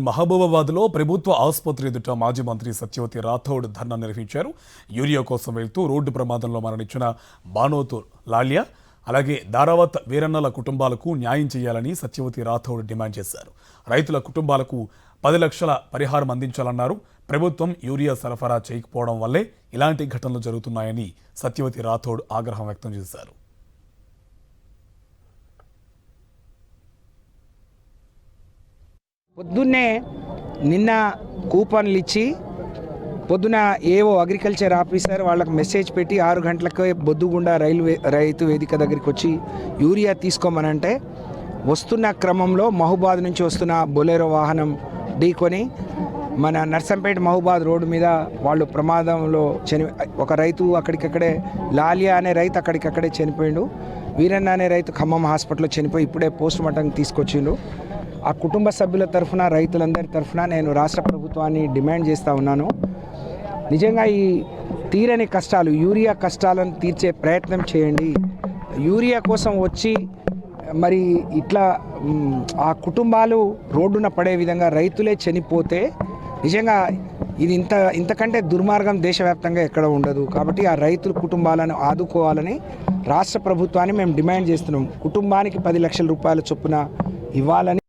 మహబూబాబాద్లో ప్రభుత్వ ఆసుపత్రి ఎదుట మాజీ మంత్రి సత్యవతి రాథోడ్ ధర్నా నిర్వహించారు. యూరియా కోసం వెళ్తూ రోడ్డు ప్రమాదంలో మరణించిన బానోతు లాల్య అలాగే దారావత్ వీరన్నల కుటుంబాలకు న్యాయం చేయాలని సత్యవతి రాథోడ్ డిమాండ్ చేశారు. రైతుల కుటుంబాలకు 10 లక్షల పరిహారం అందించాలన్నారు. ప్రభుత్వం యూరియా సరఫరా చేయకపోవడం వల్లే ఇలాంటి ఘటనలు జరుగుతున్నాయని సత్యవతి రాథోడ్ ఆగ్రహం వ్యక్తం చేశారు. పొద్దున్నే నిన్న కూపన్లు ఇచ్చి పొద్దున ఏవో అగ్రికల్చర్ ఆఫీసర్ వాళ్ళకి మెసేజ్ పెట్టి 6 గంటలకే బొద్దుగుండ రైతు వేదిక దగ్గరికి వచ్చి యూరియా తీసుకోమనంటే వస్తున్న క్రమంలో మహబూబాద్ నుంచి వస్తున్న బొలెరో వాహనం ఢీకొని మన నర్సంపేట మహబూబాద్ రోడ్డు మీద వాళ్ళు ప్రమాదంలో ఒక రైతు అక్కడికక్కడే లాలియా అనే రైతు అక్కడికక్కడే చనిపోయిండు. వీరన్న అనే రైతు ఖమ్మం హాస్పిటల్లో చనిపోయి ఇప్పుడే పోస్ట్ మార్టం తీసుకొచ్చిండు. ఆ కుటుంబ సభ్యుల తరఫున రైతులందరి తరఫున నేను రాష్ట్ర ప్రభుత్వాన్ని డిమాండ్ చేస్తూ ఉన్నాను. నిజంగా ఈ తీరని కష్టాలు యూరియా కష్టాలను తీర్చే ప్రయత్నం చేయండి. యూరియా కోసం వచ్చి మరి ఇట్లా ఆ కుటుంబాలు రోడ్డున పడే విధంగా రైతులే చనిపోతే నిజంగా ఇది ఇంతకంటే దుర్మార్గం దేశవ్యాప్తంగా ఎక్కడ ఉండదు. కాబట్టి ఆ రైతుల కుటుంబాలను ఆదుకోవాలని రాష్ట్ర ప్రభుత్వాన్ని మేము డిమాండ్ చేస్తున్నాం. కుటుంబానికి 10 లక్షల రూపాయల చొప్పున ఇవ్వాలని.